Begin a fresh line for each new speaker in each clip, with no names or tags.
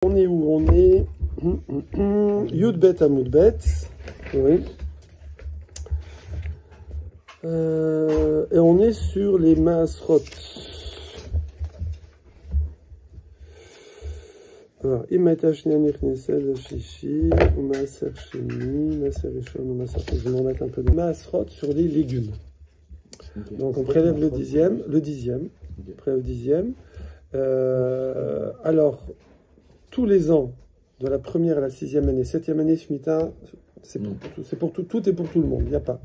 On est où? On est Yudbet Amoudbet. Oui. Et on est sur les Maasrot. Alors, Imatashnia Nirnesel Shishi, ou Maaser Sheni, Maaser Rishon, ou Maaser. Je vais m'en mettre un peu de Maasrot sur les légumes. Okay. Donc on prélève le dixième. Okay. Après le dixième. Alors, tous les ans, de la première à la sixième année, septième année, Shemitah, c'est pour tout, tout est pour tout le monde, il n'y a pas.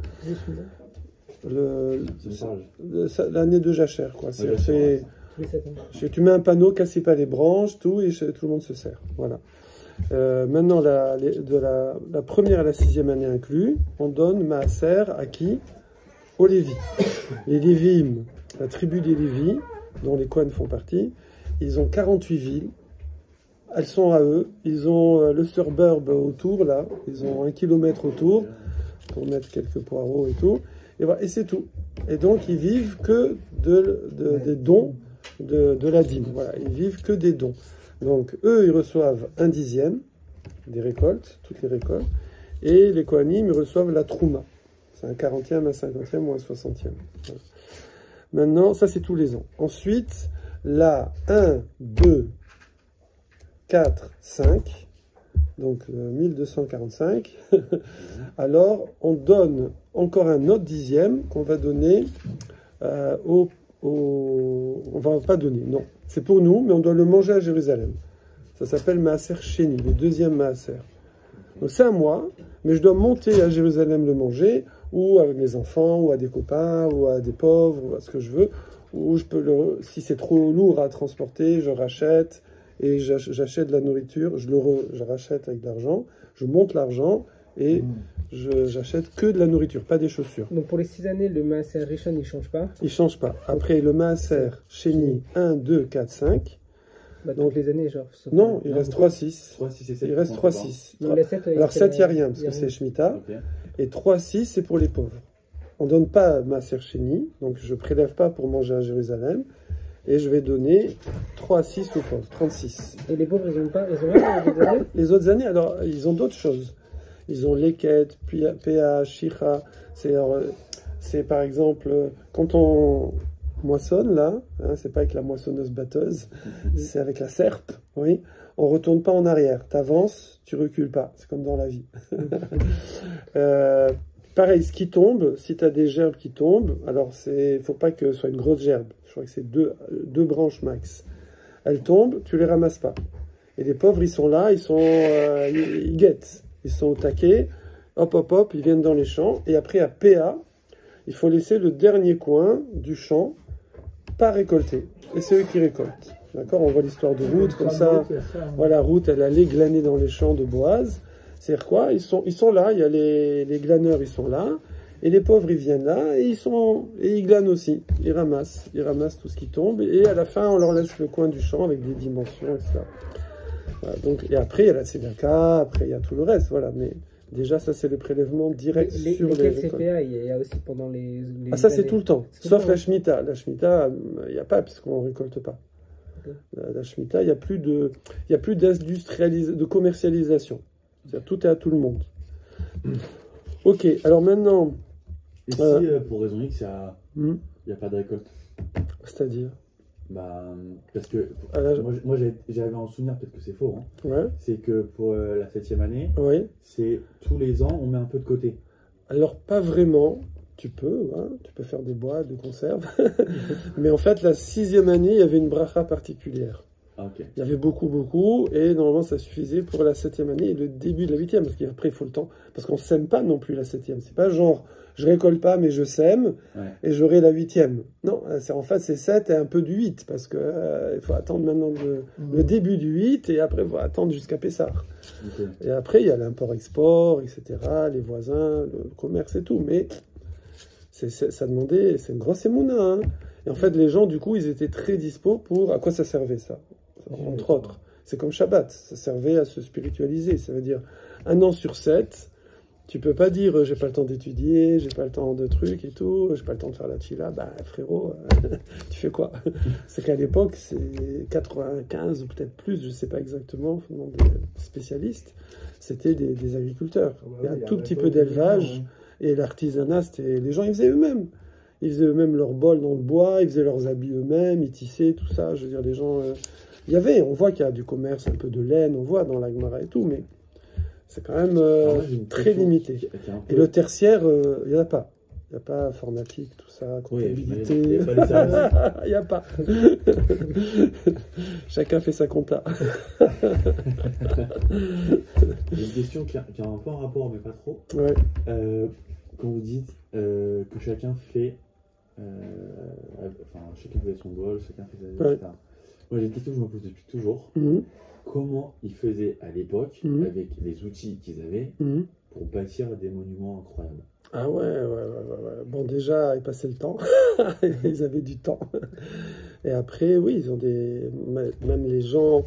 L'année de Jacher, quoi. Tu mets un panneau, cassez pas les branches, tout, et tout le monde se sert. Voilà. Maintenant, de la première à la sixième année inclus, on donne Maaser à qui? Aux Lévis. Les Lévim, la tribu des Lévis, dont les Kohanes font partie, ils ont 48 villes. Elles sont à eux. Ils ont le suburb autour, là. Ils ont 1 kilomètre autour pour mettre quelques poireaux et tout. Et voilà, et c'est tout. Et donc, ils vivent que des dons de la dîme. Voilà, ils vivent que des dons. Donc, eux, ils reçoivent 1/10 des récoltes, toutes les récoltes. Et les Kohanim, ils reçoivent la Trouma. C'est un 40e, un 50e ou un 60e. Voilà. Maintenant, ça, c'est tous les ans. Ensuite, là, 1, 2, 4, 5, donc 1245, alors on donne encore un autre dixième qu'on va donner on va pas donner, non, c'est pour nous, mais on doit le manger à Jérusalem. Ça s'appelle Maaser Sheni, le deuxième Maaser. Donc c'est à moi, mais je dois monter à Jérusalem le manger, ou avec mes enfants, ou à des copains, ou à des pauvres, ou à ce que je veux, ou je peux si c'est trop lourd à transporter, je rachète. Et j'achète de la nourriture, je rachète avec de l'argent, je monte l'argent et j'achète que de la nourriture, pas des chaussures.
Donc pour les 6 années, le Maaser Rishon, il ne change pas?
Il ne change pas. Après, le Maaser Sheni, 1, 2, 4, 5.
Bah, donc les années, genre.
Non, il reste 3, 6.
3, 6 et 7.
Il reste 3, 6.
Alors
7, il n'y a rien, parce que c'est Shemitah. Okay. Et 3, 6, c'est pour les pauvres. On ne donne pas Maaser Sheni, donc je ne prélève pas pour manger à Jérusalem. Et je vais donner 3 à 6 aux pauvres, 36.
Et les pauvres, ils ont pas, les autres années?
Les autres années, alors, ils ont d'autres choses. Ils ont leket, PA, Shira. C'est par exemple, quand on moissonne, là, hein, c'est pas avec la moissonneuse-batteuse, c'est avec la serpe, oui. On retourne pas en arrière. Tu avances, tu recules pas. C'est comme dans la vie. Pareil, ce qui tombe, si tu as des gerbes qui tombent, alors il ne faut pas que ce soit une grosse gerbe. Je crois que c'est deux branches max. Elles tombent, tu les ramasses pas. Et les pauvres, ils sont là, ils guettent. Ils sont au taquet, hop, ils viennent dans les champs. Et après, à PA, il faut laisser le dernier coin du champ pas récolté. Et c'est eux qui récoltent. D'accord? On voit l'histoire de Ruth, comme ça. Voilà, Ruth, elle allait glaner dans les champs de Boaz. C'est-à-dire quoi? Ils sont là, il y a les glaneurs, ils sont là, et les pauvres, ils viennent là, et ils glanent aussi. Ils ramassent tout ce qui tombe, et à la fin, on leur laisse le coin du champ avec des dimensions, etc. Voilà, donc, et après, il y a la tzedaka, après, il y a tout le reste, voilà. Mais déjà, ça, c'est le prélèvement direct sur les récoltes.
CPA, il y a aussi pendant les
ça, c'est tout le temps, sauf la Shemitah. La Shemitah, il n'y a pas, puisqu'on ne récolte pas. La Shemitah, il n'y a plus de commercialisation. Tout est à tout le monde. Ok, alors maintenant...
Et si, pour raison X, il n'y a pas de récolte?
C'est-à-dire?
Parce que moi j'avais en souvenir, peut-être que c'est faux, hein.
Ouais.
C'est que pour la 7e année,
oui.
C'est tous les ans, on met un peu de côté. Alors,
pas vraiment. Tu peux faire des boîtes de conserve. Mais en fait, la 6e année, il y avait une bracha particulière.
Okay.
Il y avait beaucoup, et normalement ça suffisait pour la 7e année et le début de la 8e, parce qu'après il faut le temps, parce qu'on ne sème pas non plus la 7e. C'est pas genre, je récolte pas mais je sème, et j'aurai la 8e. Non, en fait c'est 7 et un peu du 8, parce que il faut attendre maintenant le début du 8, et après il faut attendre jusqu'à Pessah. Okay. Et après il y a l'import-export, etc., les voisins, le commerce et tout, mais ça demandait, c'est une grosse émouna, hein. Et en fait les gens du coup ils étaient très dispo pour, à quoi ça servait ça? Entre autres, c'est comme Shabbat, ça servait à se spiritualiser. Ça veut dire 1 an sur 7, Tu peux pas dire j'ai pas le temps d'étudier, j'ai pas le temps de trucs et tout, j'ai pas le temps de faire la tchila. Bah frérot, tu fais quoi? C'est qu'à l'époque, c'est 95 ou peut-être plus, je sais pas exactement, faut demander des spécialistes, c'était des agriculteurs. Il y a un tout petit peu d'élevage et l'artisanat, c'était les gens ils faisaient eux-mêmes. Ils faisaient eux-mêmes leurs bols dans le bois, ils faisaient leurs habits eux-mêmes, ils tissaient, tout ça. Je veux dire, les gens... on voit qu'il y a du commerce, un peu de laine, on voit dans la Gemara et tout, mais c'est quand même très limité. Et le tertiaire, il n'y en a pas. Il n'y a pas informatique, tout ça, comptabilité. Il n'y a pas. Chacun fait sa compta.
J'ai une question qui a un peu un rapport, mais pas trop.
Ouais.
Quand vous dites que chacun fait... chacun fait son bol, chacun fait sa vie, etc. Moi, j'ai une question que je me pose depuis toujours. Comment ils faisaient à l'époque, avec les outils qu'ils avaient, pour bâtir des monuments incroyables?
Ah ouais. Bon, déjà, ils passaient le temps. Ils avaient du temps. Et après, oui, ils ont des... Même les gens...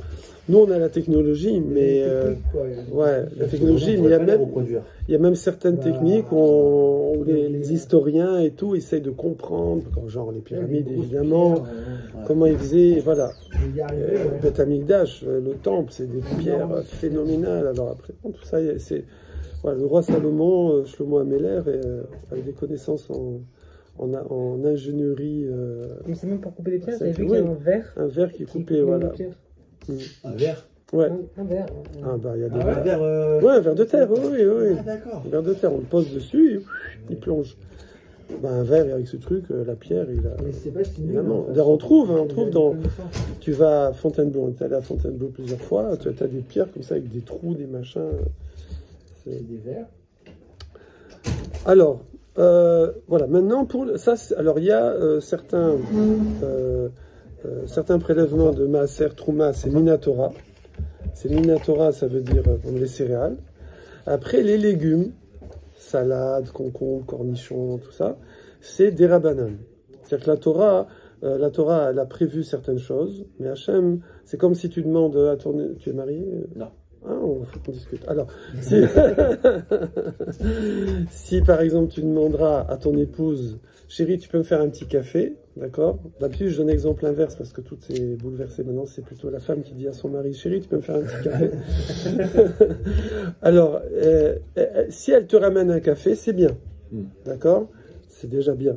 Nous, on a la technologie, mais... la technologie, mais il y a même certaines techniques où les historiens et tout essayent de comprendre, genre les pyramides, évidemment, comment ils faisaient, voilà. Beth Amikdash, le temple, c'est des pierres phénoménales. Alors après, tout ça, c'est... Voilà, le roi Salomon, Shlomo Ameler, avait des connaissances en ingénierie.
Mais c'est même pour couper des pierres, j'avais vu qu'il y avait un verre.
Un verre qui coupait, voilà.
Un verre?
Ouais.
Un verre.
Ah bah il y a des
un verre.
Ouais, un verre de terre, oui.
Ah d'accord.
Un verre de terre, on le pose dessus et il plonge. Bah, un verre avec ce truc, la pierre, il a...
Mais c'est pas fini.
Évidemment. D'ailleurs, on trouve dans... Tu vas à Fontainebleau, on est allé à Fontainebleau plusieurs fois, tu as des pierres comme ça avec des trous, des machins...
Des verres.
Alors, voilà, maintenant, pour ça, alors il y a certains prélèvements de Maaser, Trouma, c'est Minatora. C'est Minatora, ça veut dire comme les céréales. Après, les légumes, salade, concombre, cornichons, tout ça, c'est des Rabbanan. C'est-à-dire que la Torah, elle a prévu certaines choses, mais Hachem, c'est comme si tu demandes à ton... Tu es marié?
Non.
Ah, il faut qu'on discute. Alors, si par exemple tu demanderas à ton épouse, chérie, tu peux me faire un petit café, d'accord? D'habitude, je donne l'exemple inverse parce que tout est bouleversé. Maintenant, c'est plutôt la femme qui dit à son mari, chérie, tu peux me faire un petit café. Alors, si elle te ramène un café, c'est bien, d'accord? C'est déjà bien.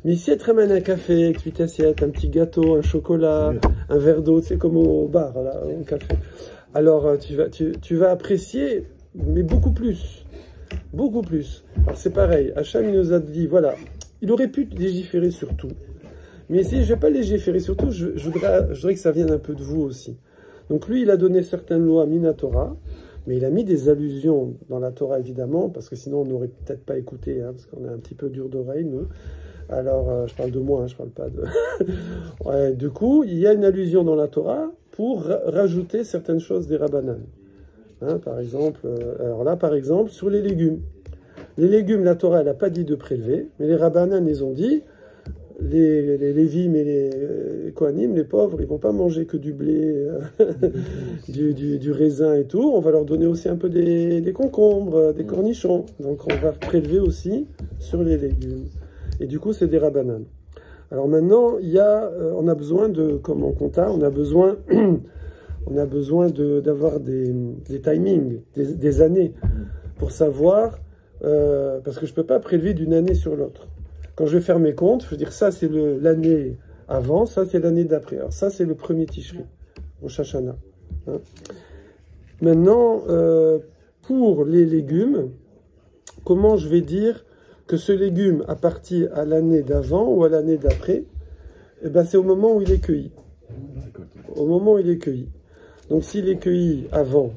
Mais si elle te ramène un café, une petite assiette, un petit gâteau, un chocolat, un verre d'eau, c'est comme au bar, là, au café. Alors, tu vas apprécier, mais beaucoup plus. Beaucoup plus. Alors, c'est pareil. Hachem, il nous a dit, voilà, il aurait pu légiférer sur tout. Mais si je ne vais pas légiférer sur tout, je voudrais que ça vienne un peu de vous aussi. Donc, lui, il a donné certaines lois Minatora, mais il a mis des allusions dans la Torah, évidemment, parce que sinon, on n'aurait peut-être pas écouté, hein, parce qu'on est un petit peu dur d'oreille, nous. Alors, je parle de moi, hein, je parle pas de... Ouais, du coup, il y a une allusion dans la Torah pour rajouter certaines choses des Rabbanan. Hein, par exemple, alors là, par exemple, sur les légumes. Les légumes, la Torah, elle n'a pas dit de prélever, mais les Rabbanan, ils ont dit, les Lévim et les Kohanim, les pauvres, ils vont pas manger que du blé, du raisin et tout, on va leur donner aussi un peu des concombres, des cornichons. Donc on va prélever aussi sur les légumes. Et du coup, c'est des Rabbanan. Alors maintenant, on a besoin de, comme en compta, on a besoin d'avoir des timings, des années, pour savoir, parce que je ne peux pas prélever d'une année sur l'autre. Quand je vais faire mes comptes, je veux dire, ça c'est l'année avant, ça c'est l'année d'après. Alors ça c'est le premier Tishri, Rosh Hashanah. Hein. Maintenant, pour les légumes, comment je vais dire que ce légume appartient à l'année d'avant ou à l'année d'après? Eh ben, c'est au moment où il est cueilli. Au moment où il est cueilli. Donc s'il est cueilli avant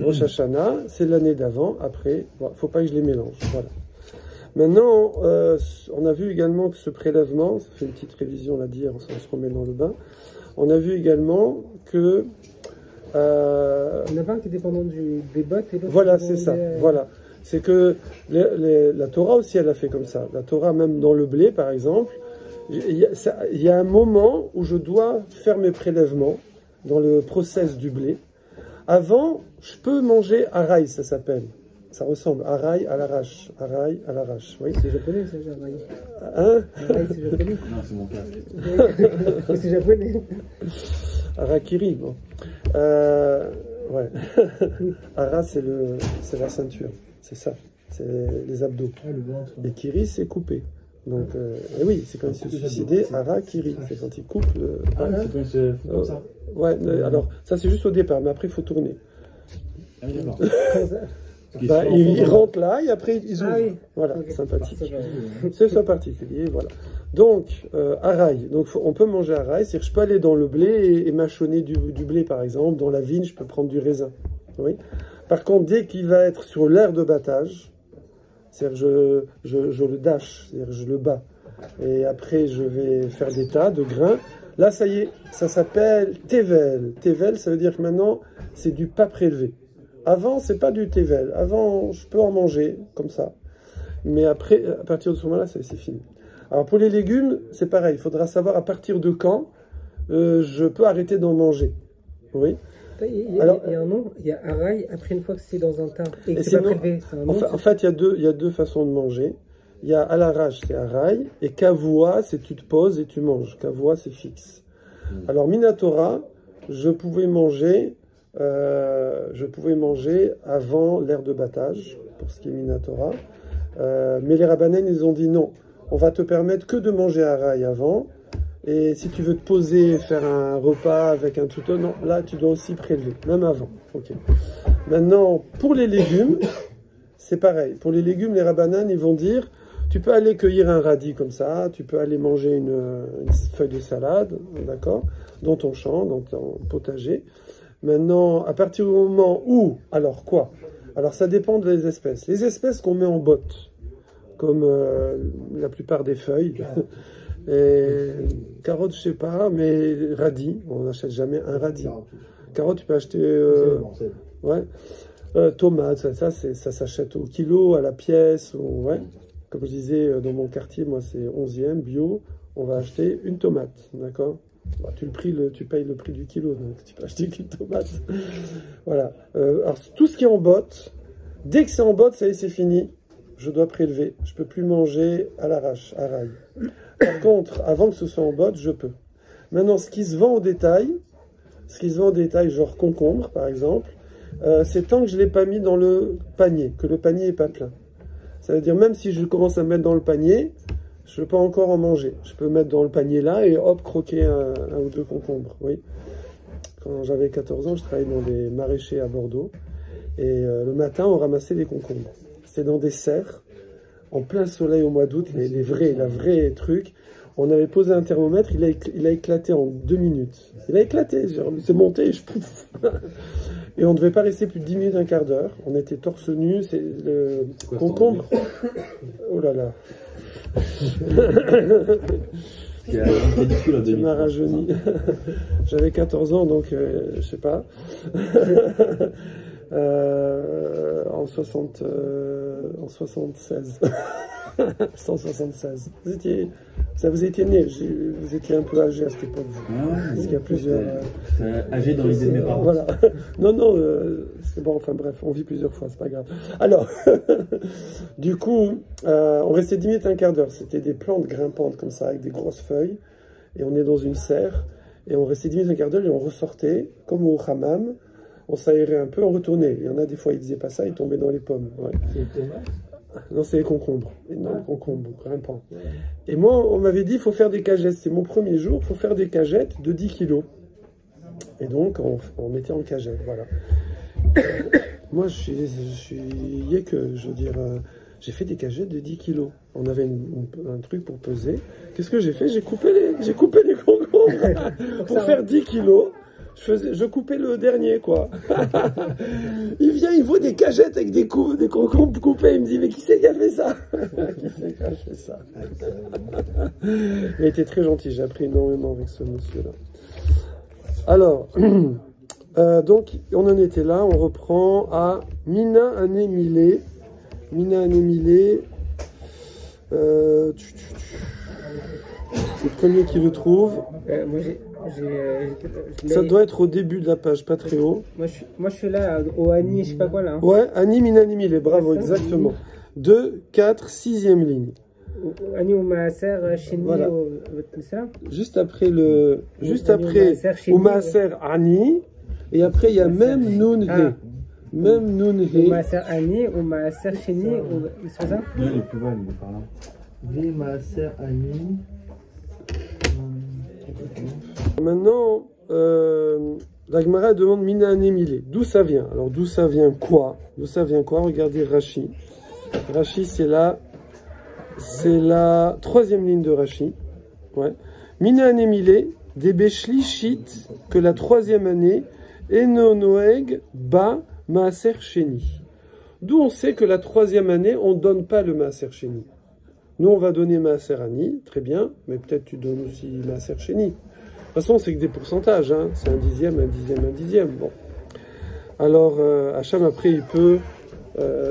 Rosh Hashanah, c'est l'année d'avant, après, il ne faut pas que je les mélange. Voilà. Maintenant, on a vu également que ce prélèvement, ça fait une petite révision là d'hier, on se remet dans le bain, on a vu également que...
Il y en a un qui est dépendant des bottes et l'autre...
Voilà, c'est ça, voilà. C'est que la Torah aussi, elle a fait comme ça. La Torah, même dans le blé, par exemple, il y a un moment où je dois faire mes prélèvements dans le process du blé. Avant, je peux manger araï, ça s'appelle. Ça ressemble. Arai à l'arrache. Arai à l'arrache. Oui.
C'est japonais, ça, Arai.
Hein?
Arai, c'est japonais.
Non, c'est mon cas.
C'est japonais.
Arakiri, bon. Ouais. Ara, c'est la ceinture. C'est ça. C'est les abdos.
Ah, le ventre.
Et kiri, c'est couper. Donc, et oui, c'est quand il se suicidait, Arakiri. C'est quand il coupe le.
Ah, c'est quand il se fout comme ça.
Ouais, alors, ça c'est juste au départ, mais après il faut tourner.
Ah oui, d'accord.
Bah, il rentre là et après ils ouvrent.
Ah oui.
Voilà,
Okay.
sympathique. C'est ça particulier, voilà. Donc, araï. Donc, on peut manger araï, c'est-à-dire que je peux aller dans le blé et mâchonner du blé, par exemple. Dans la vigne, je peux prendre du raisin. Oui. Par contre, dès qu'il va être sur l'aire de battage, c'est-à-dire je le dash, c'est-à-dire je le bats. Et après, je vais faire des tas de grains. Là, ça y est, ça s'appelle tevel. Tevel, ça veut dire que maintenant, c'est du pas prélevé. Avant, c'est pas du tevel. Avant, je peux en manger, comme ça. Mais après, à partir de ce moment-là, c'est fini. Alors, pour les légumes, c'est pareil. Il faudra savoir à partir de quand je peux arrêter d'en manger. Oui.
Il y a un nom, il y a araï, après une fois que c'est dans un tas. Et c'est pas prélevé.
En fait, il y a deux façons de manger. Il y a à l'arrache, c'est araï, et kavua, c'est tu te poses et tu manges. Kavua, c'est fixe. Alors, minatora, je pouvais manger avant l'ère de battage, pour ce qui est minatora. Mais les rabbinènes, ils ont dit non. On va te permettre que de manger araï avant. Et si tu veux te poser, faire un repas avec un tout, non, là, tu dois aussi prélever, même avant. Okay. Maintenant, pour les légumes, c'est pareil. Pour les légumes, les rabbananes, ils vont dire, tu peux aller cueillir un radis comme ça, tu peux aller manger une feuille de salade, d'accord, dans ton champ, dans ton potager. Maintenant, à partir du moment où, alors quoi? Alors, ça dépend des espèces. Les espèces qu'on met en botte, comme la plupart des feuilles, et carottes, je sais pas, mais radis, on n'achète jamais un radis. Carottes, tu peux acheter, ouais. Tomates, ça s'achète au kilo, à la pièce, ouais. Comme je disais, dans mon quartier, moi c'est 11e, bio, on va acheter une tomate, d'accord? Bah, tu payes le prix du kilo, donc tu peux acheter qu'une tomate. Voilà. Alors, tout ce qui est en botte, dès que c'est en botte, ça y est, c'est fini. Je dois prélever. Je ne peux plus manger à l'arrache, à rail. Par contre, avant que ce soit en botte, je peux. Maintenant, ce qui se vend au détail, genre concombre, par exemple, c'est tant que je ne l'ai pas mis dans le panier, que le panier n'est pas plein. Ça veut dire, même si je commence à mettre dans le panier, je ne peux pas encore en manger. Je peux mettre dans le panier là et hop, croquer un ou deux concombres. Oui. Quand j'avais 14 ans, je travaillais dans des maraîchers à Bordeaux. Et le matin, on ramassait des concombres. C'était dans des serres, en plein soleil au mois d'août, la vraie truc. On avait posé un thermomètre, il a éclaté en 2 minutes. Il a éclaté, c'est monté, et on ne devait pas rester plus de 10 minutes, un quart d'heure. On était torse nu, c'est le concombre. Oh là là. Tu m'as rajeuni. J'avais 14 ans, donc je sais pas. En 76. 176. Vous étiez né, vous étiez un peu âgé à cette époque. Parce qu'il y a plusieurs.
Âgé dans l'idée de mes parents.
Voilà. Non, c'est bon, enfin bref, on vit plusieurs fois, c'est pas grave. Alors, du coup, on restait 10 minutes, un quart d'heure. C'était des plantes grimpantes comme ça, avec des grosses feuilles. Et on est dans une serre. Et on restait 10 minutes, un quart d'heure, et on ressortait, comme au hammam. On s'aérait un peu, on retournait. Il y en a des fois, ils faisaient pas ça, ils tombaient dans les pommes. Ouais.
C'est les tomates?
Non, c'est les concombres. Énormes concombres, grimpants. Ouais. Et moi, on m'avait dit, il faut faire des cagettes. C'est mon premier jour, il faut faire des cagettes de 10 kilos. Et donc, on mettait en cagette, voilà. Moi, je veux dire, j'ai fait des cagettes de 10 kilos. On avait un truc pour peser. Qu'est-ce que j'ai fait? J'ai coupé les concombres pour faire 10 kilos. Je coupais le dernier, quoi. Il vient, il voit des cagettes avec des concombres coupés. Il me dit, mais qui c'est qui a fait ça? Qui c'est qui a fait ça? Il a été très gentil. J'ai appris énormément avec ce monsieur-là. Alors, donc, on en était là. On reprend à Mina Anémilé. Mina Anémilé. C'est le premier qui le trouve.
Moi,
Ça doit être au début de la page, pas très haut.
Moi, je suis là, au Ani, je sais pas quoi là. Hein.
Ouais, Ani Minanimile, bravo, exactement. 2, 4, 6e ligne.
Ani ou Maaser, Sheni,
voilà.
ça.
Juste après ou Maaser Ani, et après il y a même Nun He. Même Nun He.
Ou Maaser Ani, ou Maaser Sheni, c'est ça?
Non, il est plus bas, il est par là.
Vi Maaser Ani.
Maintenant, la Gemara demande Mina Anémilé. D'où ça vient? Alors, d'où ça vient quoi? D'où ça vient quoi? Regardez Rashi. Rashi, c'est la 3e ligne de Rashi. Ouais. Mina Anémilé, des Beshlishit, que la 3e année, Eno Noeg Ba Maaser Sheni. D'où on sait que la 3e année, on ne donne pas le Maaser Sheni. Nous, on va donner Maaser Ani, très bien, mais peut-être tu donnes aussi Maaser Sheni. De toute façon, c'est que des pourcentages, hein. C'est 1/10, 1/10, 1/10. Bon. Alors, Hacham, après, il peut...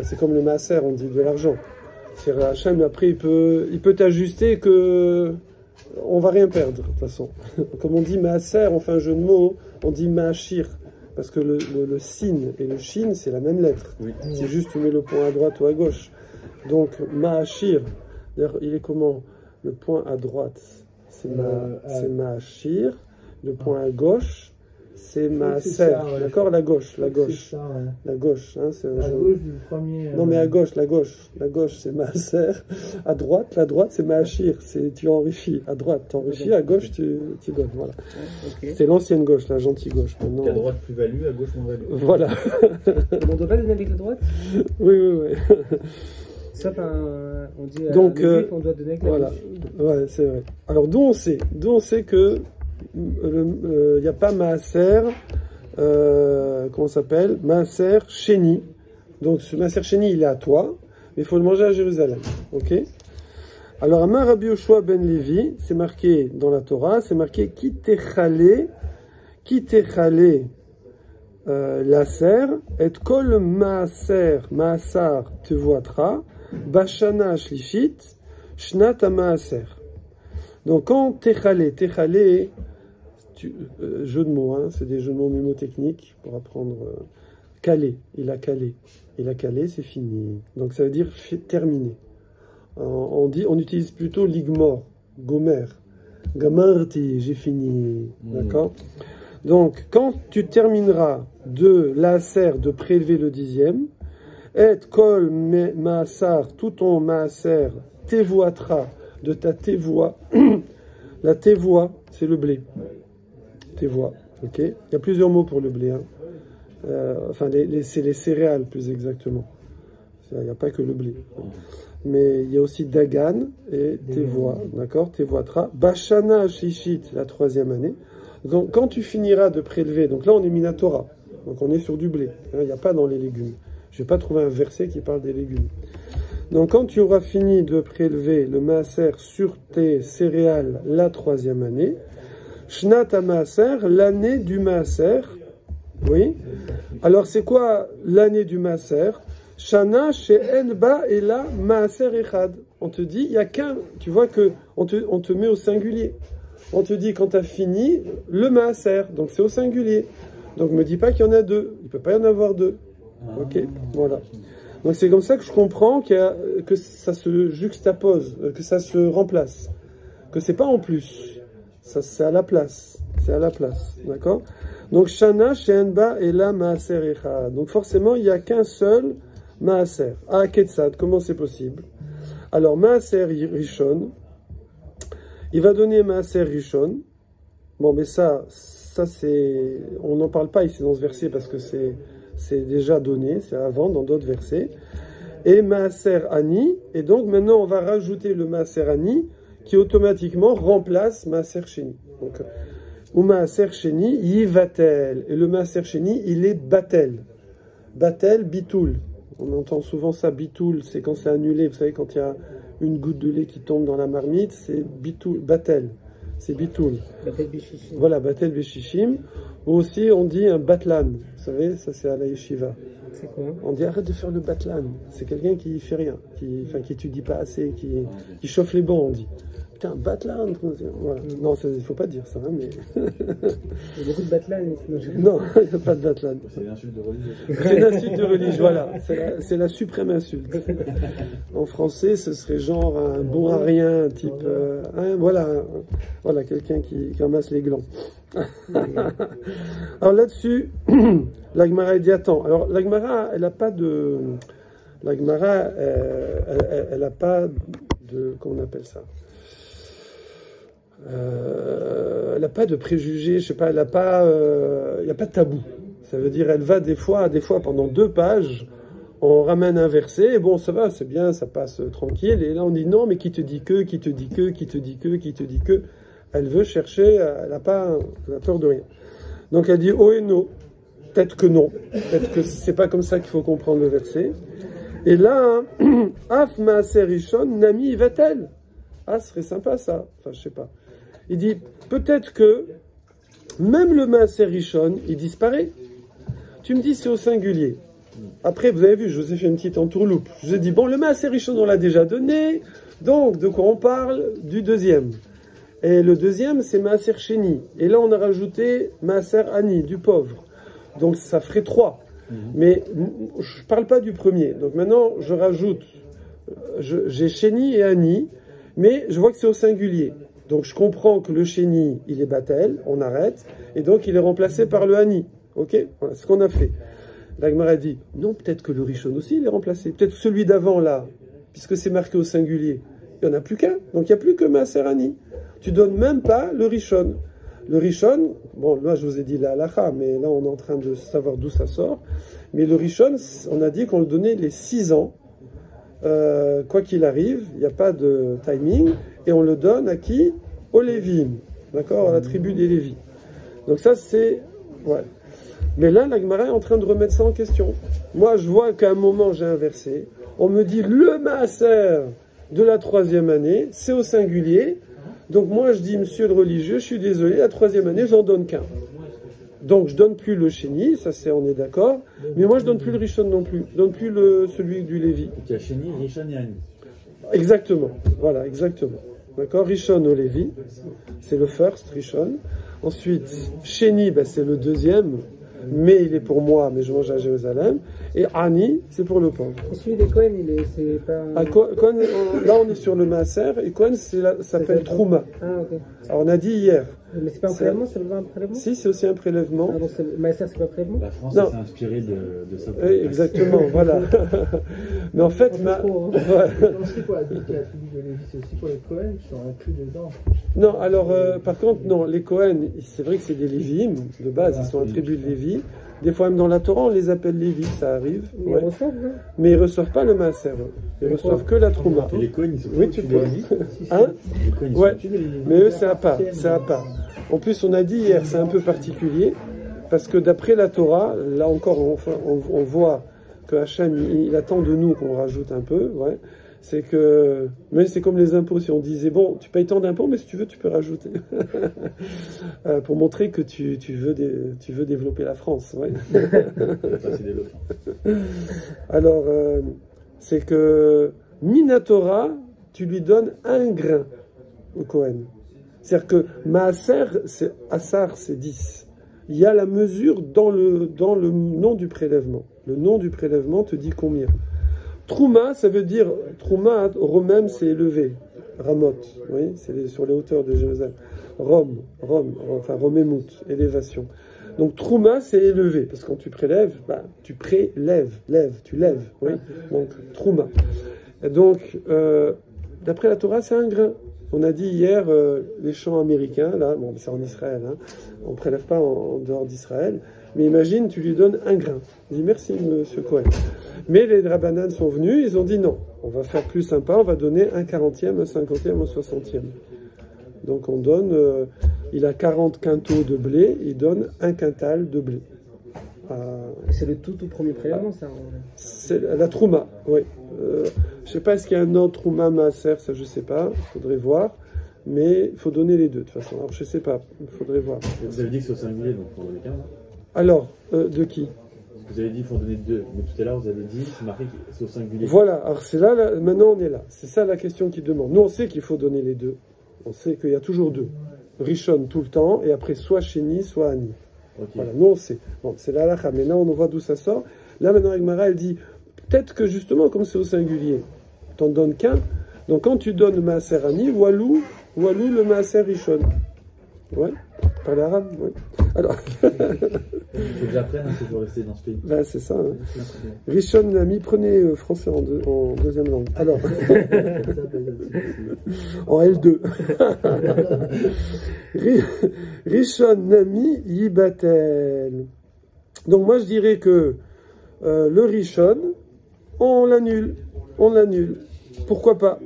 c'est comme le Maaser, on dit de l'argent. Hacham, après, il peut t'ajuster que... On va rien perdre, de toute façon. Comme on dit Maaser, on fait un jeu de mots, on dit Maashir. Parce que le sin et le shin, c'est la même lettre. Oui. C'est juste tu mets le point à droite ou à gauche. Donc, Maashir... D'ailleurs, il est comment? Le point à droite, c'est Maashir. Le point à gauche, c'est Maaser. Ouais. D'accord? La gauche. Ça, ouais. La gauche. Hein, c'est
la gauche du premier...
Non, mais à gauche, la gauche, c'est Maaser. À droite, la droite, c'est Maashir. Tu enrichis. À droite, tu enrichis. À gauche, tu donnes. Voilà. Okay. C'est l'ancienne gauche, la gentille gauche.
Maintenant, à droite, plus-value, à gauche, moins-value.
Voilà.
On ne doit pas donner avec la droite?
Oui.
Sauf on dit
donc,
juif, on doit donner avec la
voilà.
gauche.
Ouais, c'est vrai. Alors, d'où on sait que il n'y a pas Maaser, comment ça s'appelle? Maaser Sheni. Donc, ce Maaser Sheni, il est à toi, mais il faut le manger à Jérusalem. Ok? Alors, Amar Rabbi Yoshua ben Levi, c'est marqué dans la Torah, c'est marqué Ki techale laser et kol Maasar tevoatra bashana shlishit shnat maaser. Donc quand techale, jeu de mots, hein, c'est des jeux de mots mémotechniques pour apprendre caler. Il a calé, c'est fini. Donc ça veut dire terminé. On utilise plutôt ligmor, gomer, gamarti, j'ai fini, d'accord. Donc, quand tu termineras de l'aser, de prélever le 10e, et kol maasar, tout ton maaser, tevoatra, de ta tevoa, la tevoa, c'est le blé. Tevoa, ok? Il y a plusieurs mots pour le blé, hein. Enfin, c'est les céréales, plus exactement. Il n'y a pas que le blé. Mais il y a aussi dagan et tevoa, d'accord? Tevoatra, bashana shishit, la 3e année. Donc, quand tu finiras de prélever, donc là on est Minatora, donc on est sur du blé, hein, il n'y a pas dans les légumes. Je n'ai pas trouvé un verset qui parle des légumes. Donc quand tu auras fini de prélever le maaser sur tes céréales la 3e année, Shnat maaser, l'année du maaser, oui. Alors c'est quoi l'année du maaser? Shana she'en ba ela maaser echad. On te dit, il n'y a qu'un, tu vois que on te met au singulier. On te dit quand tu as fini le maaser, donc c'est au singulier. Donc me dis pas qu'il y en a deux, il peut pas y en avoir deux. Ok, voilà. Donc c'est comme ça que je comprends que ça se juxtapose, que ça se remplace, que c'est pas en plus, ça c'est à la place, d'accord. Donc shana she'enba ela maaser echad. Donc forcément il y a qu'un seul maaser. Ah ketzad, comment c'est possible? Alors maaser rishon. Il va donner Maaser Rishon. Bon, mais ça c'est... On n'en parle pas ici dans ce verset parce que c'est déjà donné, c'est avant dans d'autres versets. Et Maaser Ani. Et donc maintenant on va rajouter le Maaser Ani qui automatiquement remplace Maaser Sheni. Donc, ou Maaser Sheni, Yivatel. Et le Maaser Sheni, il est Batel. Batel, Bitoul. On entend souvent ça, Bitoul, c'est quand c'est annulé. Vous savez, quand il y a une goutte de lait qui tombe dans la marmite, c'est Bitoul, Batel, c'est Bitoul.
Batel Beshishim.
Voilà, Batel Beshishim. Ou aussi, on dit un Batlan. Vous savez, ça c'est à la yeshiva.
C'est quoi?
On dit arrête de faire le Batlan. C'est quelqu'un qui fait rien, qui étudie pas assez, qui chauffe les bancs, on dit. putain, Batlan. Voilà. Non, il ne faut pas dire ça, hein, mais.
Il y a beaucoup de Batlan.
Non, il n'y a pas de Batlan.
C'est l'insulte de religieux.
C'est l'insulte de religieux, voilà. C'est la suprême insulte. En français, ce serait genre un bon à rien, type. Voilà, quelqu'un qui ramasse les glands. Alors là-dessus, la Gemara dit attends. Alors la Gemara, elle n'a pas de. La Gemara, elle n'a pas de. Comment on appelle ça? Elle n'a pas de préjugés, je sais pas, elle n'a pas. Il n'y a pas de tabou. Ça veut dire, elle va des fois pendant 2 pages, on ramène un verset, et bon, ça va, c'est bien, ça passe tranquille, et là on dit non, mais qui te dit que, qui te dit que, qui te dit que, qui te dit que. Elle veut chercher, elle n'a peur de rien. Donc elle dit oh et non, peut-être que non, peut-être que c'est pas comme ça qu'il faut comprendre le verset. Et là, Af Maaser Rishon Nami va-t-elle? Ah, ce serait sympa ça. Enfin, je sais pas. Il dit peut-être que même le Maaser Rishon, il disparaît. Tu me dis c'est au singulier. Après, vous avez vu, je vous ai fait une petite entourloupe. Je vous ai dit bon, le Maaser Rishon on l'a déjà donné. Donc de quoi on parle? Du deuxième. Et le deuxième, c'est Maaser Sheni. Et là, on a rajouté Maaser Ani, du pauvre. Donc, ça ferait 3. Mais je ne parle pas du premier. Donc maintenant, je rajoute, j'ai Sheni et Ani, mais je vois que c'est au singulier. Donc, je comprends que le Sheni, il est Batel, on arrête, et donc il est remplacé par le Ani. Ok? Voilà, c'est ce qu'on a fait. La Gemara dit, non, peut-être que le Rishon aussi, il est remplacé. Peut-être celui d'avant, là, puisque c'est marqué au singulier. Il n'y en a plus qu'un. Donc, il n'y a plus que Maaser Ani. Tu donnes même pas le Rishon. Le Rishon, bon, là je vous ai dit la halacha, mais là on est en train de savoir d'où ça sort. Mais le Rishon, on a dit qu'on le donnait les 6 ans. Quoi qu'il arrive, il n'y a pas de timing. Et on le donne à qui? Aux Lévim. D'accord? À la tribu des Lévis. Donc ça c'est... Ouais. Mais là, la Gemara est en train de remettre ça en question. Moi je vois qu'à un moment j'ai un verset. On me dit le Maaser de la 3e année, c'est au singulier. Donc moi je dis, monsieur le religieux, je suis désolé, la 3e année, j'en donne qu'un. Donc je donne plus le Sheni, ça c'est, on est d'accord, mais moi je donne plus le Rishon non plus, je donne plus celui du Lévi.
Il y a Sheni, Rishon et Ani.
Exactement, voilà, exactement. D'accord, Rishon au Lévi, c'est le first, Rishon. Ensuite, Sheni, c'est le 2e, mais il est pour moi, mais je mange à Jérusalem. Et Ani, c'est pour le pauvre.
Et celui des Cohen, c'est pas...
Cohen, là, on est sur le Maaser, et Cohen, ça s'appelle Trouma.
Ah, ok.
Alors, on a dit hier.
Mais c'est pas un prélèvement, c'est un prélèvement?
Si, c'est aussi un prélèvement.
Ah, donc le Maaser, c'est pas un prélèvement?
La France s'est inspirée de ça.
Oui, exactement, voilà. Mais en fait,
C'est pour la tribu de Lévi, c'est aussi pour les Cohen qui sont inclus dedans.
Non, alors, par contre, non, les Cohen, c'est vrai que c'est des Lévi'im, de base, ils sont un tribu de Lévi. Des fois, même dans la Torah, on les appelle Lévi, ça arrive.
Mais ils reçoivent, non?
Mais ils ne reçoivent pas le Maaser. Ils reçoivent que la Trouma.
Et les Cohen, ils sont
oui, tu peux.
Hein?
Ouais, mais eux, c'est à part. C'est à part. En plus, on a dit hier, c'est un peu particulier, parce que d'après la Torah, là encore, on voit que Hachem, il attend de nous qu'on rajoute un peu, ouais. C'est que, mais c'est comme les impôts, si on disait, bon, tu payes tant d'impôts, mais si tu veux, tu peux rajouter. Pour montrer que tu veux développer la France, ouais. Alors, c'est que, Minatora, tu lui donnes un grain au Kohen. C'est-à-dire que Maaser, c'est Assar, c'est 10. Il y a la mesure dans le nom du prélèvement. Le nom du prélèvement te dit combien. Trouma, ça veut dire, Trouma, Romem, c'est élevé. Ramot, oui, c'est sur les hauteurs de Jérusalem. Enfin Romemut, élévation. Donc Trouma, c'est élevé, parce que quand tu prélèves, tu prélèves, tu lèves, oui. Donc Trouma. Et donc, d'après la Torah, c'est un grain. On a dit hier, les champs américains, là, bon, c'est en Israël, hein, on ne prélève pas en dehors d'Israël, mais imagine, tu lui donnes un grain. Il dit merci, monsieur Cohen. Mais les Drabanan sont venus, ils ont dit non, on va faire plus sympa, on va donner un 40e, un 50e, un 60e. Donc on donne, il a 40 quintaux de blé, il donne un quintal de blé.
C'est le tout premier prélèvement, ça?
C'est la Trouma, oui. Je ne sais pas, est-ce qu'il y a un autre Trouma Maaser, ça je ne sais pas, il faudrait voir. Mais il faut donner les deux, de toute façon. Alors je ne sais pas, il faudrait voir.
Vous avez dit que c'est au singulier, donc il faut donner 15.
Alors, de qui?
Vous avez dit qu'il faut donner 2, mais tout à l'heure vous avez dit, c'est marqué que c'est au singulier.
Voilà, alors c'est là, maintenant on est là. C'est ça la question qu'il demande. Nous on sait qu'il faut donner les deux. On sait qu'il y a toujours deux. Rishon tout le temps, et après soit Sheni, soit Ani.
Ok.
Voilà, nous on sait. Bon, c'est la halakha, mais là on voit d'où ça sort. Là maintenant, Agmara, elle dit, peut-être que justement, comme c'est au singulier, t'en donnes qu'un. Donc quand tu donnes le Maaser Ani, walou le Maaser Rishon. Ouais, par l'arabe, ouais. Alors,
Il faut que j'apprenne, c'est pour rester dans ce pays.
ben, c'est ça. Hein. Rishon Nami, prenez français en deuxième langue. Alors, en L2. Rishon Nami Yibatel. Donc moi je dirais que le Rishon, on l'annule. On l'annule. Pourquoi pas?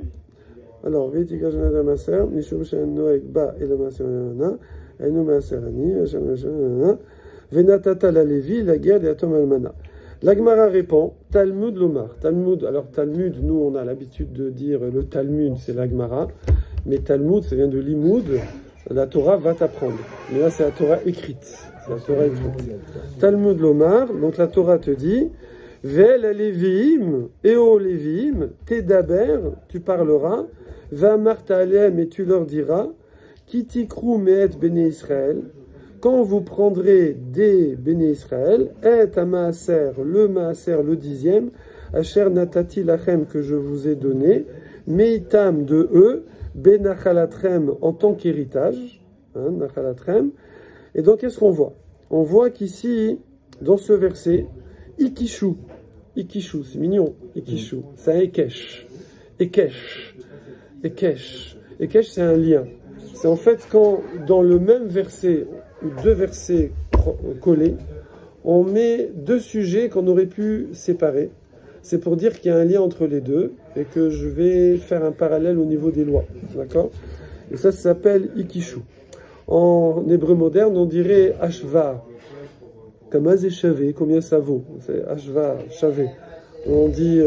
Alors, Vétika Janada Maser, Mishum Shan Noek Ba et le Maser Nana, Ainu Maserani, Venatata la Lévi, la guerre des Atom Almana. L'Agmara répond, Talmud Lomar. Talmud, alors Talmud, nous on a l'habitude de dire le Talmud, c'est l'Agmara, mais Talmud, ça vient de Limoud, la Torah va t'apprendre. Mais là, c'est la Torah écrite. C'est la Torah écrite. Talmud Lomar, donc la Torah te dit, Vel Léviim, Eo Léviim, Tedaber, tu parleras, Va Marta Alem, et tu leur diras, Kitikru Meet Béné Israël, quand vous prendrez des Béné Israël, et à Maaser, le 10e, Asher Natati Lachem, que je vous ai donné, Meitam de eux, Benachalatrem, en tant qu'héritage, hein, Nachalatrem. Et donc, qu'est-ce qu'on voit? On voit qu'ici, dans ce verset, Ikishu, c'est mignon, Ikishu, c'est un Ekesh. Ekesh, c'est un lien. C'est en fait quand, dans le même verset, ou deux versets collés, on met deux sujets qu'on aurait pu séparer. C'est pour dire qu'il y a un lien entre les deux, et que je vais faire un parallèle au niveau des lois. D'accord? Et ça s'appelle Ikishu. En hébreu moderne, on dirait Ashva. Kamaz et Chavé, combien ça vaut? C'est Ashva, Chavé. On dit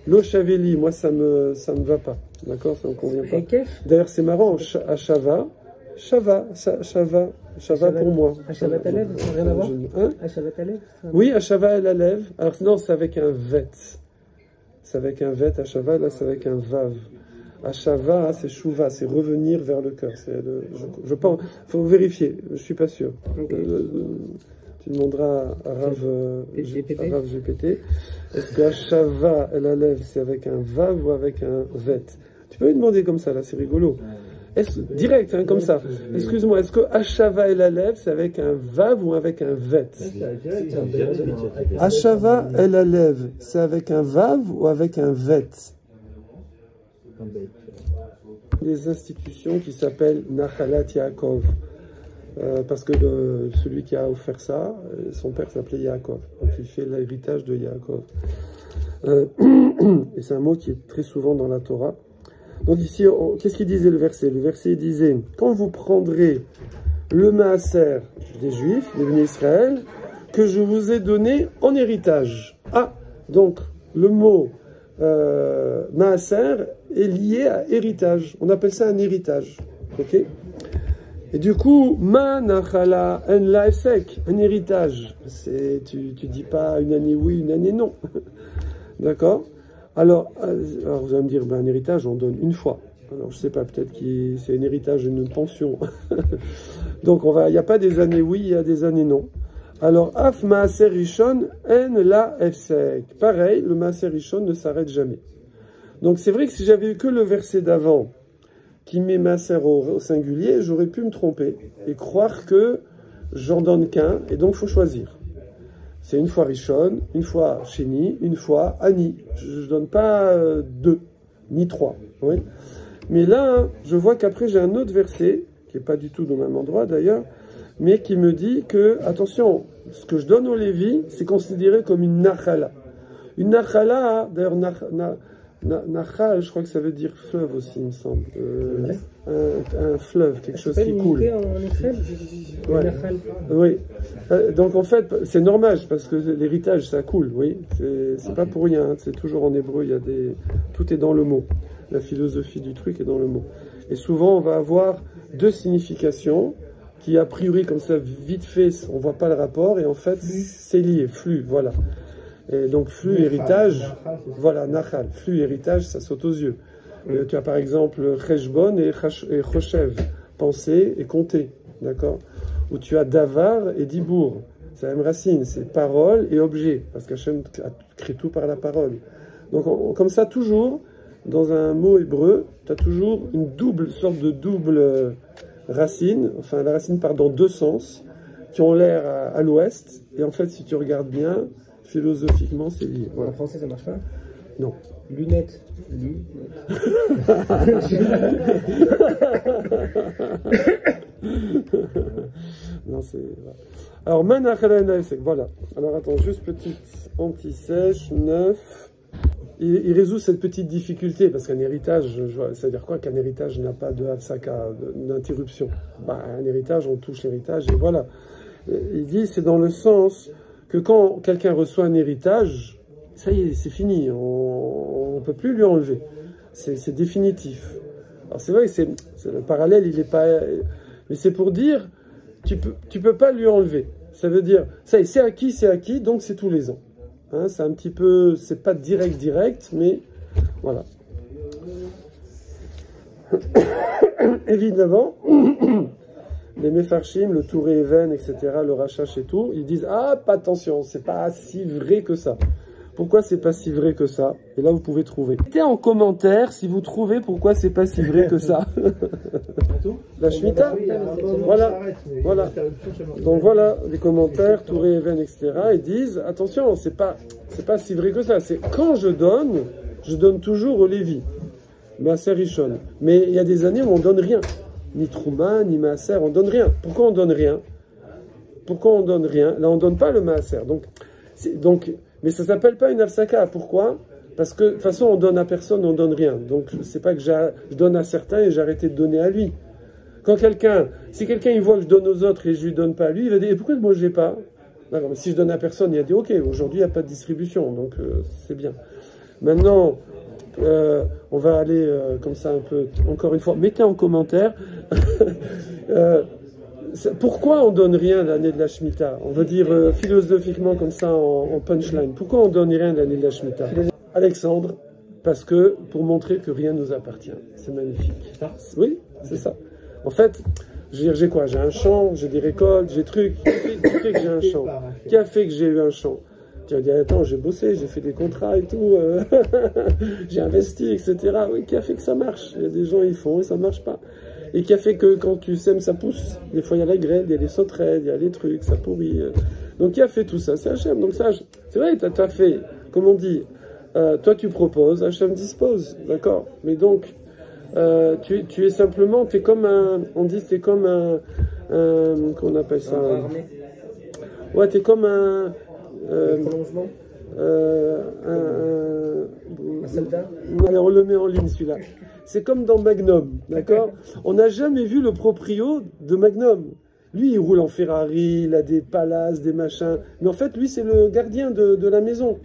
Lo Chaveli, moi ça me va pas. D'accord? Ça me convient pas. D'ailleurs, c'est marrant, Ashava, Shava pour moi.
Ashava Talev, ça n'a rien à voir?
Hein?
Ashava Talev?
Oui, Ashava elle lève. Alors non, c'est avec un vet. C'est avec un vet, Ashava, là c'est avec un vav. Ashava, c'est Shuva, c'est revenir vers le cœur. Je pense, faut vérifier, je suis pas sûr. Okay. Tu demanderas à Rav GPT. Est-ce que Ashava, elle lève, c'est avec un vav ou avec un vet? Tu peux lui demander comme ça, là, c'est rigolo. Direct, hein, comme ça. Excuse-moi, est-ce que Ashava el Alev, c'est avec un vav ou avec un vet? Ashava el Alev, c'est avec un vav ou avec un vet? Des institutions qui s'appellent Nachalat Yaakov. Parce que celui qui a offert ça, son père s'appelait Yaakov. Donc il fait l'héritage de Yaakov. Et c'est un mot qui est très souvent dans la Torah. Donc ici, qu'est-ce qu'il disait le verset? Le verset disait, quand vous prendrez le maaser des Juifs, des Béné Israël, que je vous ai donné en héritage. Ah, donc le mot maaser est lié à héritage. On appelle ça un héritage. Ok? Et du coup, ma nachala en laefsek, un héritage. Tu dis pas une année oui, une année non. D'accord? Alors, vous allez me dire, un héritage, on donne une fois. Alors, je sais pas, peut-être que c'est un héritage d'une pension. Donc, il n'y a pas des années oui, il y a des années non. Alors, af maaser rishon en la efsek. Pareil, le maaser rishon ne s'arrête jamais. Donc, c'est vrai que si j'avais eu que le verset d'avant, qui met maaser au singulier, j'aurais pu me tromper et croire que j'en donne qu'un, et donc il faut choisir. C'est une fois Rishon, une fois Sheni, une fois Ani. Je ne donne pas 2, ni 3. Oui. Mais là, je vois qu'après j'ai un autre verset, qui n'est pas du tout au même endroit d'ailleurs, mais qui me dit que, attention, ce que je donne au Lévi, c'est considéré comme une nachala. Une nachala, d'ailleurs, Nachal, je crois que ça veut dire fleuve aussi, il me semble. Un fleuve, quelque chose qui coule. Ouais. Oui. Donc en fait, c'est normal, parce que l'héritage, ça coule, oui. C'est pas pour rien, c'est toujours en hébreu, tout est dans le mot. La philosophie du truc est dans le mot. Et souvent, on va avoir deux significations qui, a priori, comme ça, vite fait, on voit pas le rapport, et en fait, c'est lié, flux, voilà. Et donc flux héritage, voilà, nachal, flux héritage, ça saute aux yeux. Tu as par exemple cheshbon et choshev, penser et compter, d'accord? Ou tu as davar et dibour, c'est la même racine, c'est parole et objet, parce qu'Hachem crée tout par la parole. Donc comme ça, toujours, dans un mot hébreu, tu as toujours une sorte de double racine, enfin la racine part dans deux sens, qui ont l'air à l'ouest, et en fait si tu regardes bien, philosophiquement c'est lié.
Voilà. En français ça marche pas?
Non.
Lunettes.
Non, c'est... Alors, voilà. Alors, attends, juste petite anti-sèche, 9. Il résout cette petite difficulté, parce qu'un héritage, ça veut dire quoi qu'un héritage n'a pas de hafsaka, d'interruption? Bah, un héritage, on touche l'héritage, et voilà. Il dit, c'est dans le sens que quand quelqu'un reçoit un héritage, ça y est, c'est fini, on ne peut plus lui enlever. C'est définitif. Alors c'est vrai que le parallèle, il n'est pas... Mais c'est pour dire, tu peux pas lui enlever. Ça veut dire, ça y est, c'est acquis, donc c'est tous les ans. Hein, c'est un petit peu, c'est pas direct, mais voilà. Évidemment, les Mefarshim, le Touré Even, etc., le Rachash et tout, ils disent, ah, pas attention, c'est pas si vrai que ça. Pourquoi c'est pas si vrai que ça? Et là, vous pouvez trouver. Mettez en commentaire si vous trouvez pourquoi c'est pas si vrai que ça. La Shemitah. Voilà. Voilà. Donc voilà, les commentaires, Touré, Even, etc. Ils disent, attention, c'est pas si vrai que ça. C'est quand je donne toujours au Lévi. Maaser Rishon. Mais il y a des années où on donne rien. Ni Trouma, ni Maaser, on donne rien. Pourquoi on donne rien? Pourquoi on donne rien? Là, on donne pas le Maaser. Mais ça s'appelle pas une hafsaka. Pourquoi? Parce que de toute façon, on donne à personne, on donne rien. Donc c'est pas que je donne à certains et j'ai arrêté de donner à lui. Si quelqu'un il voit que je donne aux autres et je lui donne pas à lui, il va dire pourquoi moi je n'ai pas? D'accord, mais si je donne à personne, il a dit ok, aujourd'hui il n'y a pas de distribution, donc c'est bien. Maintenant, on va aller comme ça un peu. Encore une fois, mettez en commentaire. Pourquoi on donne rien l'année de la Shemitah? On veut dire philosophiquement comme ça en punchline. Pourquoi on donne rien l'année de la Shemitah? Alexandre, parce que pour montrer que rien nous appartient. C'est magnifique. Oui, c'est ça. En fait, j'ai quoi? J'ai un champ, j'ai des récoltes, j'ai trucs. Qui fait que j'ai un champ? Qui a fait que j'ai eu un champ? Tu vas dire, attends, j'ai bossé, j'ai fait des contrats et tout, j'ai investi, etc. Oui, qui a fait que ça marche? Il y a des gens, ils font et ça marche pas. Et qui a fait que quand tu sèmes, ça pousse. Des fois, il y a la grêle, il y a les sauterelles, il y a les trucs, ça pourrit. Donc, qui a fait tout ça? C'est Hachem. Donc, ça, c'est vrai, tu as fait, comme on dit, toi, tu proposes, Hachem dispose. D'accord? Mais donc, tu es simplement, tu es comme un, on dit, tu es comme un qu'on appelle ça? Ouais, tu es comme un
prolongement. Un soldat.
Allez, on le met en ligne, celui-là. C'est comme dans Magnum, d'accord? On n'a jamais vu le proprio de Magnum. Lui, il roule en Ferrari, il a des palaces, des machins. Mais en fait, lui, c'est le gardien de la maison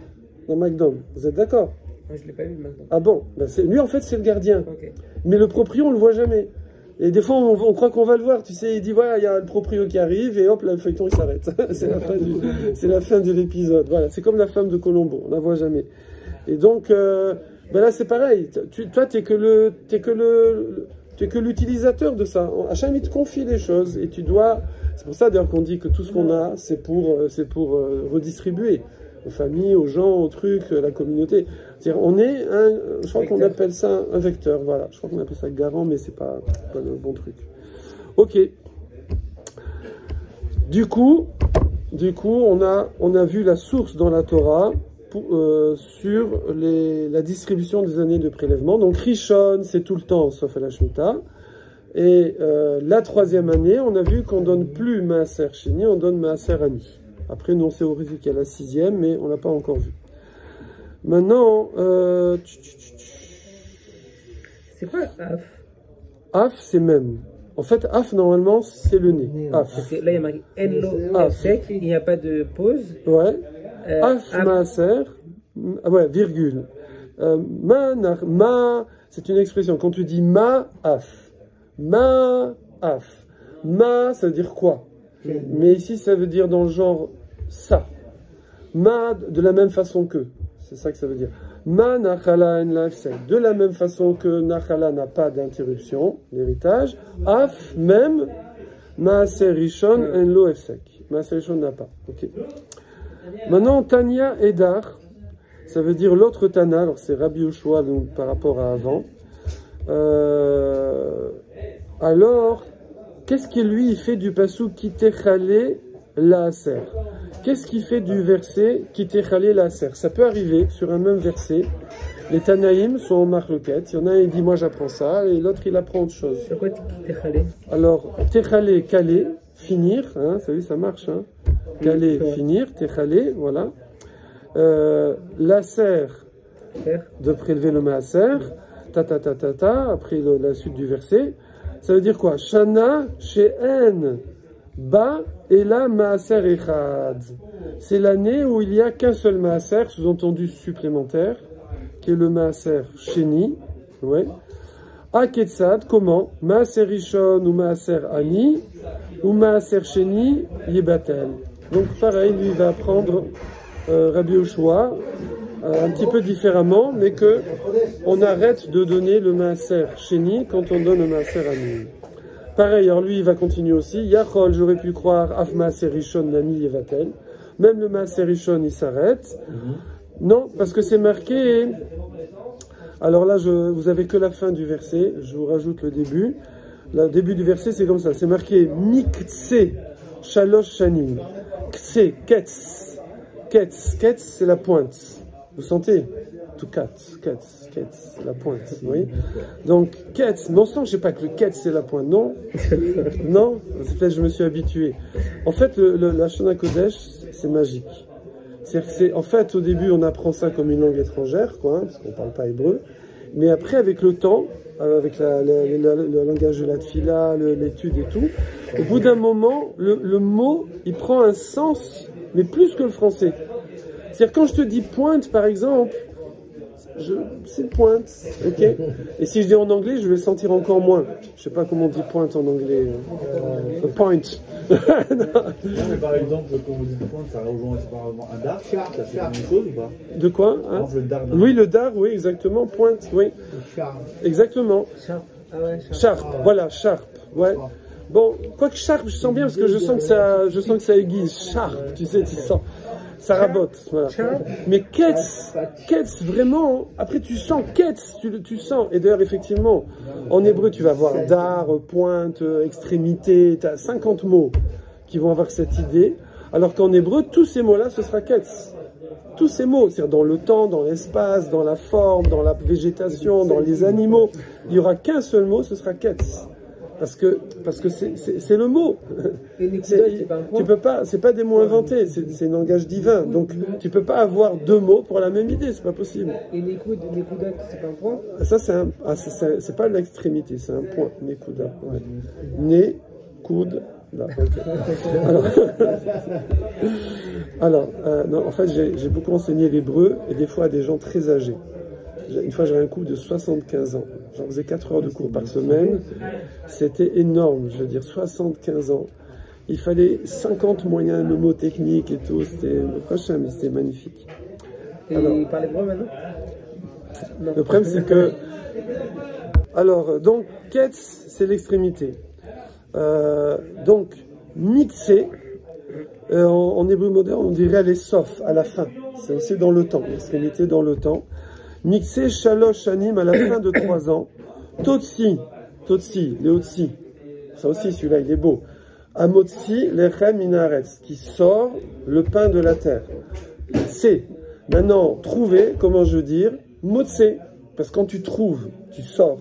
dans Magnum. Vous êtes d'accord?
Je ne l'ai pas vu maintenant.
Ah bon? Lui, en fait, c'est le gardien.
Okay.
Mais le proprio, on le voit jamais. Et des fois, on croit qu'on va le voir. Tu sais, il dit, voilà, il y a le proprio qui arrive, et hop, là, le feuilleton, il s'arrête. C'est la fin de l'épisode. Voilà, c'est comme la femme de Colombo. On la voit jamais. Et donc... ben là, c'est pareil. Toi, t'es que l'utilisateur de ça. Hachem, il te confie les choses et tu dois. C'est pour ça d'ailleurs qu'on dit que tout ce qu'on a, c'est pour redistribuer aux familles, aux gens, aux trucs, à la communauté. C'est-à-dire, on est je crois qu'on appelle ça un vecteur. Voilà. Je crois qu'on appelle ça garant, mais c'est pas le bon truc. Ok. Du coup, on a vu la source dans la Torah. Sur la distribution des années de prélèvement. Donc Rishon, c'est tout le temps, sauf à la Shemitah. Et la troisième année, on a vu qu'on donne plus Maaser Sheni, on donne Maaser Ani. Après, nous, on théorise qu'il y a la sixième, mais on l'a pas encore vu. Maintenant...
c'est quoi Af?
Af, c'est même. En fait, Af, normalement, c'est le nez. Af.
Là, il y a marqué Enlo sec, il n'y a pas de pause.
Ouais. Af Maaser, ouais, virgule. C'est une expression. Quand tu dis ma-af, ça veut dire quoi? Mais ici, ça veut dire dans le genre ça. Ma, de la même façon que. C'est ça que ça veut dire. Ma nachala en l'afsek. De la même façon que nachala n'a pas d'interruption, l'héritage, af même maaser rishon en lo efsek. Maaser rishon n'a pas. Ok. Maintenant, Tanya Edar, ça veut dire l'autre Tana, alors c'est Rabbi Yoshua donc, par rapport à avant. Alors, qu'est-ce qui lui il fait du pasuk qui techale la aser? Qu'est-ce qui fait du verset qui techale la aser? Ça peut arriver sur un même verset. Les Tanaïm sont en marloquette. Il y en a un qui dit moi j'apprends ça et l'autre il apprend autre chose.
C'est quoi techale?
Alors, techale, caler, finir, hein, ça, ça marche, hein. Caler, finir, techale, voilà. L'aser, de prélever le maaser, après la suite du verset. Ça veut dire quoi? Shana, she'en, ba, et la maaser echad. C'est l'année où il n'y a qu'un seul maaser, sous-entendu supplémentaire, qui est le maaser sheni, ouais. Aketsad, comment? Maaser rishon ou maaser ani, ou maaser sheni, yebatel. Donc pareil, lui il va apprendre Rabbi Yoshua un petit peu différemment, mais que on arrête de donner le maaser sheni quand on donne le maaser ani. Pareil, alors lui il va continuer aussi. Yachol, j'aurais pu croire af maaser rishon nami yevatel. Même le maaser rishon il s'arrête. Non, parce que c'est marqué. Alors là, vous avez que la fin du verset. Je vous rajoute le début. Le début du verset c'est comme ça. C'est marqué mikse shalosh shanim. Kse, ketz. Ketz, ketz, c'est la pointe. Vous sentez? Tout ketz, ketz, ketz, c'est la pointe. Oui. Donc, ketz, non sans, je sais pas que le ketz c'est la pointe. Non. Non. C'est peut-être que je me suis habitué. En fait, la Shana Kodesh, c'est magique. C'est-à-dire que c'est, en fait, au début, on apprend ça comme une langue étrangère, quoi, hein, parce qu'on parle pas hébreu. Mais après, avec le temps, avec le langage de la tfila, l'étude et tout, au bout d'un moment, le mot, il prend un sens, mais plus que le français. C'est-à-dire quand je te dis pointe, par exemple, c'est pointe, ok? Et si je dis en anglais, je vais le sentir encore moins. Je sais pas comment on dit pointe en anglais. Point.
Non, mais par exemple, quand vous dites pointe, ça rejoint un dard, ça c'est la même chose ou pas?
De quoi, hein?
Le dard,
oui, le dard, oui, exactement, pointe, oui. Exactement.
Sharp. Ah ouais,
Sharp, voilà, sharp, ouais. Bon, quoique sharp, je sens bien parce que je sens que ça aiguise. Sharp, tu sais, tu sens. Ça rabote, voilà. Mais ketz, vraiment, après tu sens ketz, tu sens. Et d'ailleurs, effectivement, en hébreu, tu vas voir dar, pointe, extrémité, tu as 50 mots qui vont avoir cette idée. Alors qu'en hébreu, tous ces mots-là, ce sera ketz. Tous ces mots, c'est-à-dire dans le temps, dans l'espace, dans la forme, dans la végétation, dans les animaux, il n'y aura qu'un seul mot, ce sera ketz. Parce que c'est le mot. Tu peux pas, c'est pas des mots inventés, c'est un langage divin. Donc tu peux pas avoir deux mots pour la même idée, c'est pas possible.
Et Nekuda, c'est pas un point?
Ça c'est pas l'extrémité, c'est un point. Nekuda. Ouais. Nekuda. Alors, non, en fait j'ai beaucoup enseigné l'hébreu et des fois à des gens très âgés. Une fois j'avais un couple de 75 ans. J'en faisais 4 heures de cours par semaine. C'était énorme, je veux dire, 75 ans. Il fallait 50 moyens mnémotechniques et tout. C'était le prochain, mais c'était magnifique.
Et il parle hébreu maintenant?
Le problème, c'est que... Alors, donc, ketz, c'est l'extrémité. Donc, mixé, en hébreu moderne, on dirait les sof, à la fin. C'est aussi dans le temps, l'extrémité dans le temps. Mixé shalosh shanim à la fin de 3 ans. Totsi, les Otsi. Ça aussi, celui-là, il est beau. Amotsi, lechem minaretz, qui sort le pain de la terre. C'est. Maintenant, trouver, comment je veux dire? Motse. Parce que quand tu trouves, tu sors.